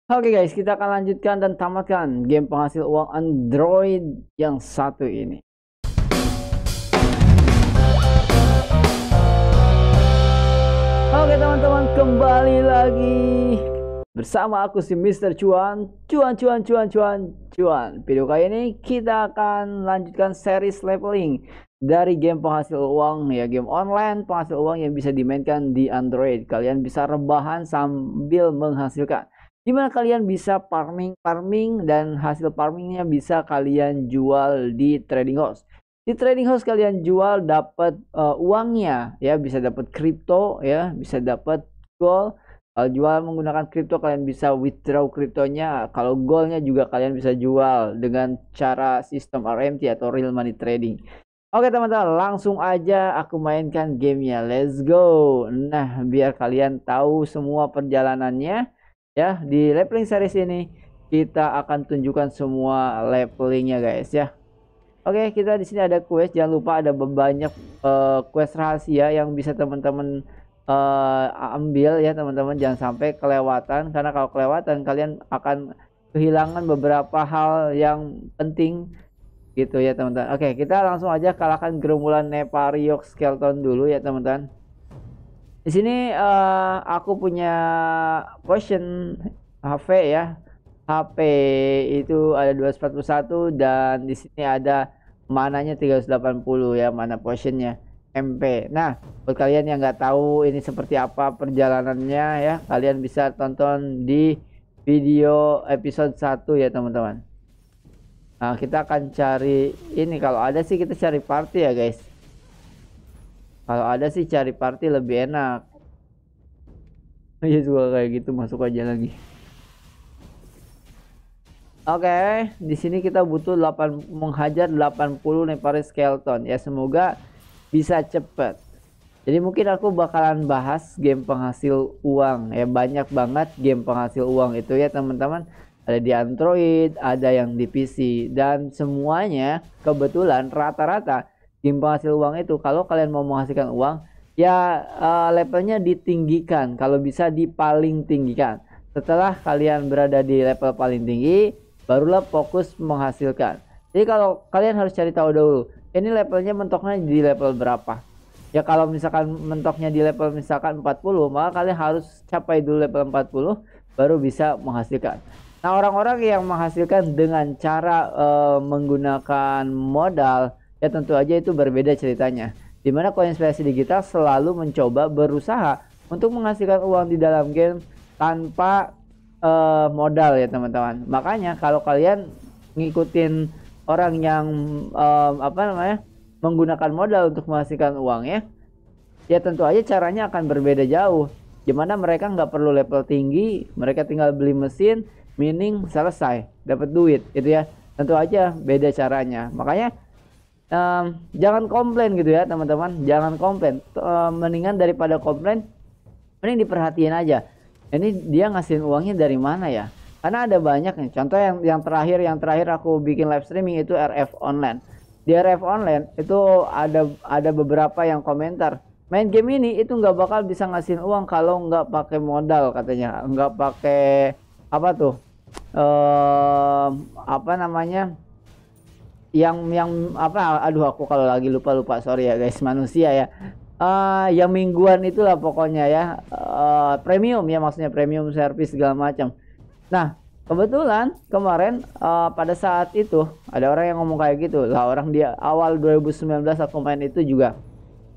Oke guys, kita akan lanjutkan dan tamatkan game penghasil uang Android yang satu ini. Oke teman-teman, kembali lagi bersama aku si Mr. Cuan. Cuan. Video kali ini kita akan lanjutkan series leveling dari game penghasil uang ya, game online penghasil uang yang bisa dimainkan di Android. Kalian bisa rebahan sambil menghasilkan. Dimana kalian bisa farming dan hasil farmingnya bisa kalian jual di trading house. Di trading house kalian jual dapat uangnya ya, bisa dapat kripto ya, bisa dapat gold. Kalau jual menggunakan kripto kalian bisa withdraw kriptonya. Kalau goldnya juga kalian bisa jual dengan cara sistem RMT atau real money trading. Oke teman-teman, langsung aja aku mainkan gamenya. Let's go. Nah, biar kalian tahu semua perjalanannya ya, di leveling series ini kita akan tunjukkan semua levelingnya guys ya. Oke, kita di sini ada quest. Jangan lupa ada banyak quest rahasia yang bisa teman-teman ambil ya teman-teman. Jangan sampai kelewatan, karena kalau kelewatan kalian akan kehilangan beberapa hal yang penting gitu ya teman-teman. Oke, kita langsung aja kalahkan gerombolan Nepariok Skeleton dulu ya teman-teman. Di sini aku punya potion HP ya. HP itu ada 241 dan di sini ada mananya 380 ya, mana potionnya MP. Nah, buat kalian yang nggak tahu ini seperti apa perjalanannya ya, kalian bisa tonton di video episode 1 ya teman-teman. Nah, kita akan cari ini, kalau ada sih kita cari party ya guys. Kalau ada sih cari party lebih enak. Iya juga kayak gitu, masuk aja lagi. Oke, di sini kita butuh menghajar 80 Nepari Skeleton ya, semoga bisa cepet. Jadi mungkin aku bakalan bahas game penghasil uang ya, banyak banget game penghasil uang itu ya teman-teman. Ada di Android, ada yang di PC, dan semuanya kebetulan rata-rata game penghasil uang itu kalau kalian mau menghasilkan uang ya levelnya ditinggikan, kalau bisa dipaling tinggikan. Setelah kalian berada di level paling tinggi, barulah fokus menghasilkan. Jadi kalau kalian harus cari tahu dulu, ini levelnya mentoknya di level berapa. Ya kalau misalkan mentoknya di level misalkan 40, maka kalian harus capai dulu level 40 baru bisa menghasilkan. Nah, orang-orang yang menghasilkan dengan cara menggunakan modal, ya tentu aja itu berbeda ceritanya. Dimana Koinspirasi Digital selalu mencoba berusaha untuk menghasilkan uang di dalam game tanpa modal ya teman-teman. Makanya kalau kalian ngikutin orang yang menggunakan modal untuk menghasilkan uang ya tentu aja caranya akan berbeda jauh. Dimana mereka nggak perlu level tinggi, mereka tinggal beli mesin, mining, selesai, dapat duit gitu ya. Tentu aja beda caranya. Makanya jangan komplain gitu ya teman-teman, jangan komplain. Mendingan daripada komplain, mending diperhatiin aja. Ini dia ngasihin uangnya dari mana ya? Karena ada banyak nih. Contoh yang terakhir aku bikin live streaming itu RF Online. Di RF Online itu ada beberapa yang komentar, main game ini itu nggak bakal bisa ngasihin uang kalau nggak pakai modal katanya, nggak pakai apa tuh apa namanya, yang apa, aduh aku kalau lagi lupa sorry ya guys, manusia ya. Yang mingguan itulah pokoknya ya, premium ya, maksudnya premium service segala macam. Nah kebetulan kemarin pada saat itu ada orang yang ngomong kayak gitu lah. Orang dia awal 2019 aku main itu juga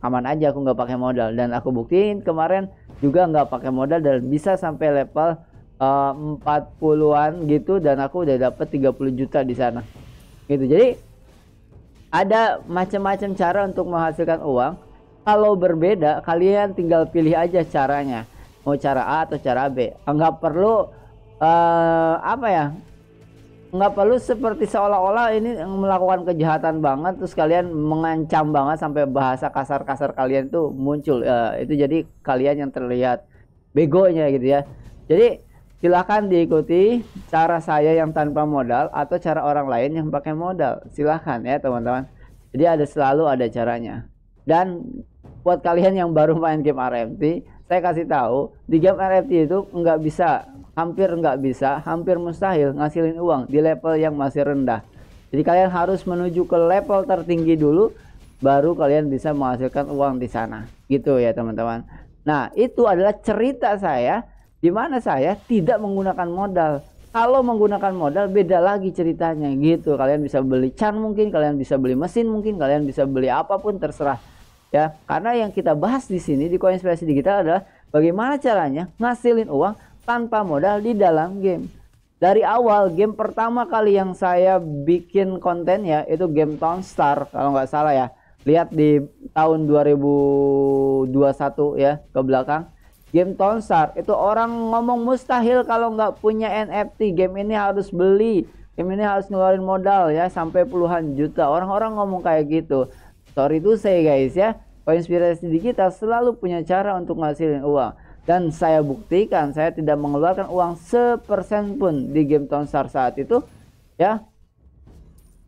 aman aja, aku nggak pakai modal, dan aku buktiin kemarin juga nggak pakai modal dan bisa sampai level 40-an gitu, dan aku udah dapet 30 juta di sana gitu. Jadi ada macam-macam cara untuk menghasilkan uang. Kalau berbeda, kalian tinggal pilih aja caranya, mau cara A atau cara B. Nggak perlu apa ya, nggak perlu seperti seolah-olah ini melakukan kejahatan banget terus kalian mengancam banget sampai bahasa kasar-kasar kalian tuh muncul. Itu jadi kalian yang terlihat begonya gitu ya. Jadi silahkan diikuti cara saya yang tanpa modal atau cara orang lain yang pakai modal, silahkan ya teman-teman. Jadi selalu ada caranya. Dan buat kalian yang baru main game RMT, saya kasih tahu di game NFT itu hampir nggak bisa, hampir mustahil ngasilin uang di level yang masih rendah. Jadi kalian harus menuju ke level tertinggi dulu, baru kalian bisa menghasilkan uang di sana. Gitu ya teman-teman. Nah, itu adalah cerita saya di mana saya tidak menggunakan modal. Kalau menggunakan modal beda lagi ceritanya gitu. Kalian bisa beli can mungkin, kalian bisa beli mesin mungkin, kalian bisa beli apapun terserah. Ya, karena yang kita bahas di sini di Koinspirasi Digital adalah bagaimana caranya ngasilin uang tanpa modal di dalam game. Dari awal game pertama kali yang saya bikin kontennya itu game Town Star kalau nggak salah ya. Lihat di tahun 2021 ya ke belakang. Game Town Star itu orang ngomong mustahil kalau nggak punya NFT. Game ini harus beli, game ini harus ngeluarin modal ya sampai puluhan juta. Orang-orang ngomong kayak gitu. Sorry to say guys ya, Koinspirasi Digital selalu punya cara untuk ngasilin uang. Dan saya buktikan saya tidak mengeluarkan uang sepersen pun di game Town Star saat itu ya.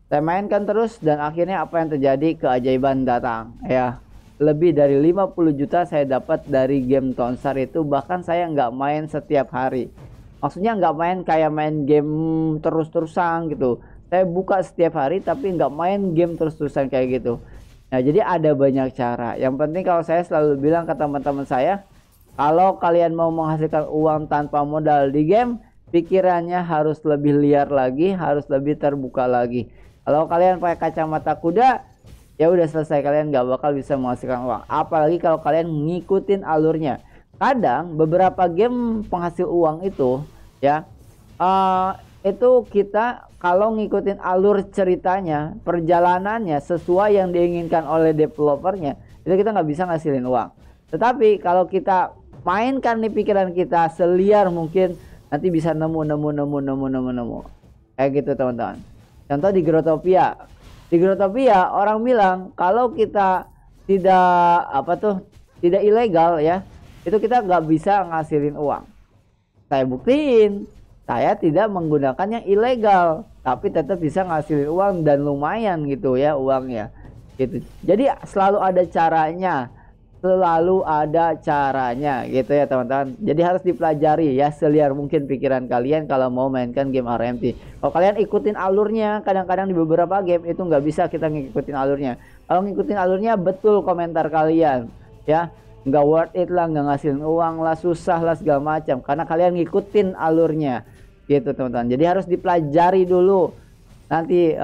Saya mainkan terus dan akhirnya apa yang terjadi, keajaiban datang ya. Lebih dari 50 juta saya dapat dari game Town Star itu, bahkan saya nggak main setiap hari. Maksudnya nggak main kayak main game terus-terusan gitu. Saya buka setiap hari tapi nggak main game terus-terusan kayak gitu. Nah, jadi ada banyak cara. Yang penting kalau saya selalu bilang ke teman-teman saya, kalau kalian mau menghasilkan uang tanpa modal di game, pikirannya harus lebih liar lagi, harus lebih terbuka lagi. Kalau kalian pakai kacamata kuda, ya udah selesai, kalian nggak bakal bisa menghasilkan uang. Apalagi kalau kalian ngikutin alurnya. Kadang beberapa game penghasil uang itu, ya, itu kita kalau ngikutin alur ceritanya, perjalanannya sesuai yang diinginkan oleh developernya, itu kita nggak bisa ngasilin uang. Tetapi kalau kita mainkan nih pikiran kita seliar mungkin, nanti bisa nemu. Kayak gitu teman-teman. Contoh di Growtopia. Di Growtopia orang bilang kalau kita tidak ilegal ya, itu kita nggak bisa ngasilin uang. Saya buktiin, saya tidak menggunakan yang ilegal, tapi tetap bisa ngasilin uang dan lumayan gitu ya uangnya. Gitu. Jadi selalu ada caranya gitu ya teman-teman. Jadi harus dipelajari ya seliar mungkin pikiran kalian kalau mau mainkan game RMT. Kalau kalian ikutin alurnya, kadang-kadang di beberapa game itu nggak bisa kita ngikutin alurnya. Kalau ngikutin alurnya betul komentar kalian ya, nggak worth it lah, nggak ngasilin uang lah, susah lah segala macam, karena kalian ngikutin alurnya gitu teman-teman. Jadi harus dipelajari dulu nanti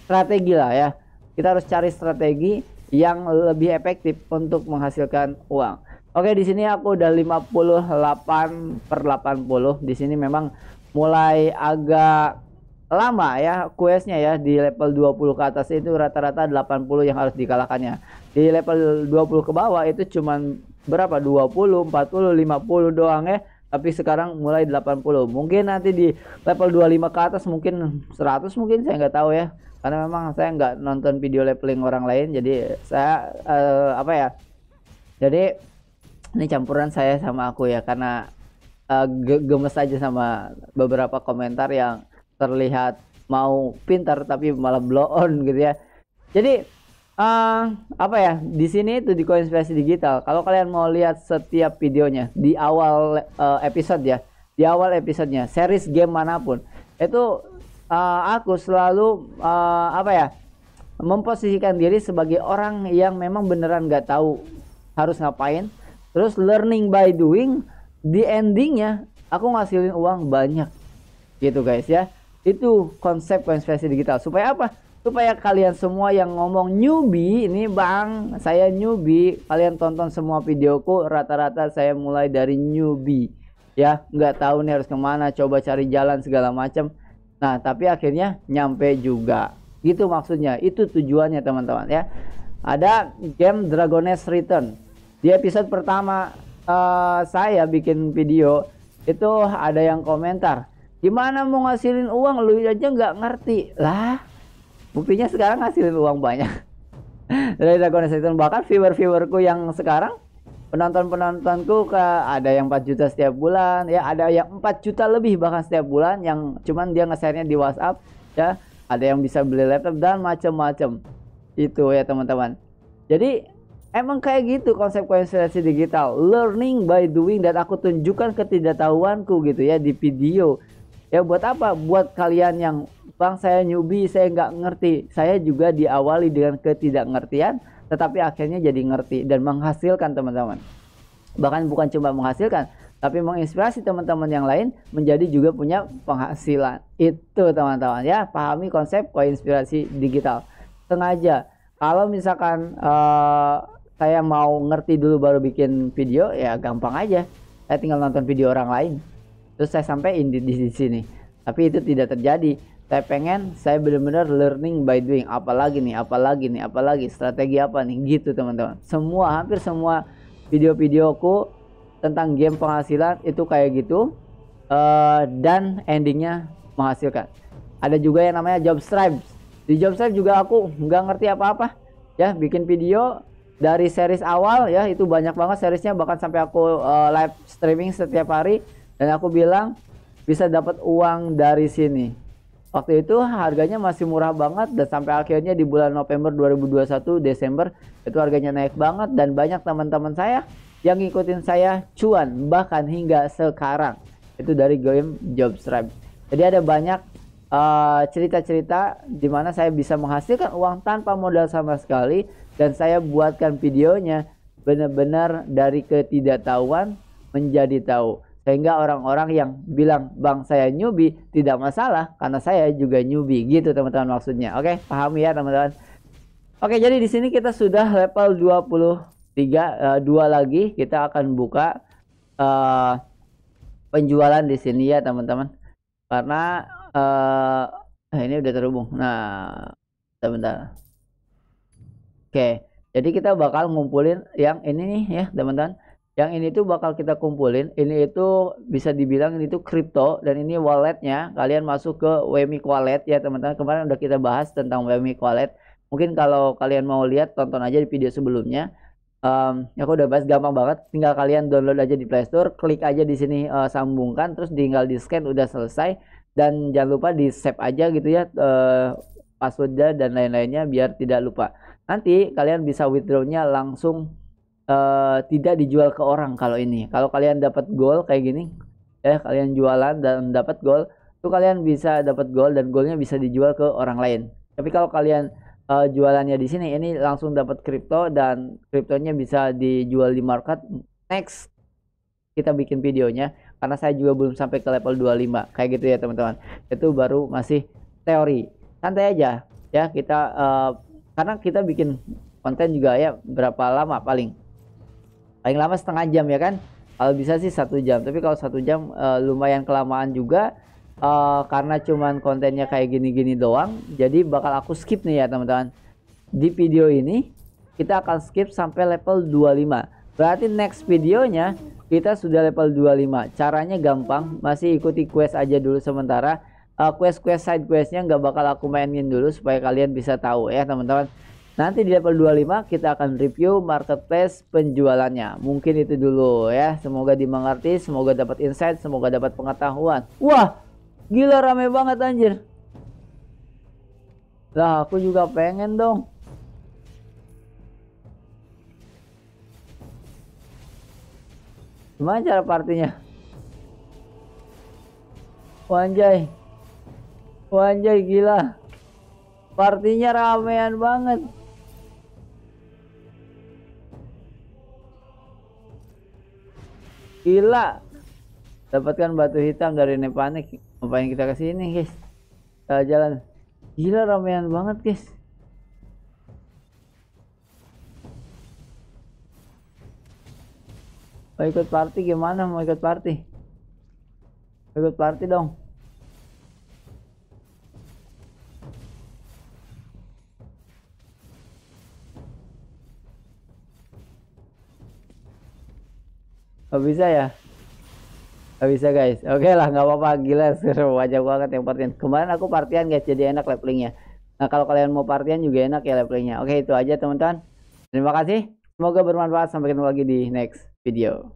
strategi lah ya. Kita harus cari strategi yang lebih efektif untuk menghasilkan uang. Oke, di sini aku udah 58/80. Di sini memang mulai agak lama ya questnya ya. Di level 20 ke atas itu rata-rata 80 yang harus dikalahkannya. Di level 20 ke bawah itu cuman berapa? 20, 40, 50 doang ya. Tapi sekarang mulai 80. Mungkin nanti di level 25 ke atas mungkin 100 mungkin, saya nggak tahu ya. Karena memang saya nggak nonton video leveling orang lain, jadi saya jadi ini campuran saya sama aku ya, karena gemes aja sama beberapa komentar yang terlihat mau pintar tapi malah blow on gitu ya. Jadi di sini itu di Koinspirasi Digital, kalau kalian mau lihat setiap videonya di awal episode ya, di awal episodenya series game manapun itu, aku selalu memposisikan diri sebagai orang yang memang beneran nggak tahu harus ngapain, terus learning by doing. Di endingnya aku ngasilin uang banyak gitu guys ya. Itu konsep Koinspirasi Digital. Supaya apa? Supaya kalian semua yang ngomong newbie, ini bang saya newbie, kalian tonton semua videoku, rata-rata saya mulai dari newbie ya, nggak tahu nih harus kemana, coba cari jalan segala macam. Nah, tapi akhirnya nyampe juga. Gitu maksudnya. Itu tujuannya teman-teman ya. Ada game Dragon's Return. Di episode pertama saya bikin video itu ada yang komentar, gimana mau ngasilin uang, lu aja nggak ngerti. Lah, buktinya sekarang ngasilin uang banyak. Dari Dragon's Return. Bahkan viewerku yang sekarang, penontonku ada yang 4 juta setiap bulan ya, ada yang 4 juta lebih bahkan setiap bulan, yang cuman dia nge-share-nya di WhatsApp ya, ada yang bisa beli laptop dan macam-macam itu ya teman-teman. Jadi Emang kayak gitu konsep koinspirasi digital, learning by doing, dan aku tunjukkan ketidaktahuanku gitu ya di video. Ya buat apa? Buat kalian yang bang saya newbie, saya nggak ngerti. Saya juga diawali dengan ketidakngertian, tetapi akhirnya jadi ngerti dan menghasilkan teman-teman. Bahkan bukan cuma menghasilkan, tapi menginspirasi teman-teman yang lain menjadi juga punya penghasilan. Itu teman-teman ya, pahami konsep koinspirasi digital. Sengaja kalau misalkan saya mau ngerti dulu baru bikin video, ya gampang aja. Saya tinggal nonton video orang lain, terus saya sampaikan di sini. Tapi itu tidak terjadi. Saya benar-benar learning by doing. Apalagi strategi apa nih gitu teman-teman. Hampir semua video-videoku tentang game penghasilan itu kayak gitu, dan endingnya menghasilkan. Ada juga yang namanya job stripe. Di job stripe juga aku nggak ngerti apa-apa ya, bikin video dari series awal ya, itu banyak banget seriesnya, bahkan sampai aku live streaming setiap hari, dan aku bilang bisa dapat uang dari sini. Waktu itu harganya masih murah banget, dan sampai akhirnya di bulan November 2021 Desember itu harganya naik banget, dan banyak teman-teman saya yang ngikutin saya cuan bahkan hingga sekarang itu dari game job stripe. Jadi ada banyak cerita-cerita di mana saya bisa menghasilkan uang tanpa modal sama sekali, dan saya buatkan videonya benar-benar dari ketidaktahuan menjadi tahu, sehingga orang-orang yang bilang bang saya newbie tidak masalah karena saya juga newbie gitu teman-teman maksudnya. Oke, paham ya teman-teman. Oke, jadi di sini kita sudah level 23, dua lagi kita akan buka penjualan di sini ya teman-teman, karena ini udah terhubung. Nah, sebentar. Oke, jadi kita bakal ngumpulin yang ini nih ya teman-teman. Yang ini tuh bakal kita kumpulin. Ini itu bisa dibilang ini tuh crypto, dan ini walletnya. Kalian masuk ke Wemic Wallet ya teman-teman. Kemarin udah kita bahas tentang Wemic Wallet. Mungkin kalau kalian mau lihat, tonton aja di video sebelumnya. Aku udah bahas gampang banget. Tinggal kalian download aja di Play Store, klik aja di sini sambungkan, terus tinggal di scan, udah selesai. Dan jangan lupa di save aja gitu ya passwordnya dan lain-lainnya biar tidak lupa. Nanti kalian bisa withdrawnya langsung, tidak dijual ke orang. Kalau ini, kalau kalian dapat gold kayak gini ya, kalian jualan dan dapat gold, itu kalian bisa dapat gold, dan goldnya bisa dijual ke orang lain. Tapi kalau kalian jualannya di sini, ini langsung dapat kripto, dan kriptonya bisa dijual di market. Next kita bikin videonya, karena saya juga belum sampai ke level 25 kayak gitu ya teman-teman. Itu baru masih teori, santai aja ya kita, karena kita bikin konten juga ya berapa lama, paling lama setengah jam ya kan, kalau bisa sih 1 jam, tapi kalau 1 jam lumayan kelamaan juga, karena cuman kontennya kayak gini-gini doang, jadi bakal aku skip nih ya teman-teman. Di video ini kita akan skip sampai level 25, berarti next videonya kita sudah level 25. Caranya gampang, masih ikuti quest aja dulu sementara. Quest side questnya nggak bakal aku mainin dulu supaya kalian bisa tahu ya teman-teman. Nanti di level 25 kita akan review marketplace penjualannya. Mungkin itu dulu ya. Semoga dimengerti, semoga dapat insight, semoga dapat pengetahuan. Wah, gila rame banget anjir. Lah aku juga pengen dong. Gimana cara partinya? Wanjay. Wanjay gila. Partinya ramean banget. Gila. Dapatkan batu hitam dari Nepanik. Ngapain kita kesini guys? Jalan. Gila ramean banget guys. Mau ikut party gimana? Mau ikut party? Ikut party dong. Gak bisa ya? Gak bisa guys. Oke lah, nggak apa-apa. Gila seru aja banget yang partian. Kemarin aku partian guys, jadi enak levelingnya. Nah kalau kalian mau partian juga enak ya levelingnya. Oke, itu aja teman-teman. Terima kasih. Semoga bermanfaat. Sampai ketemu lagi di next video.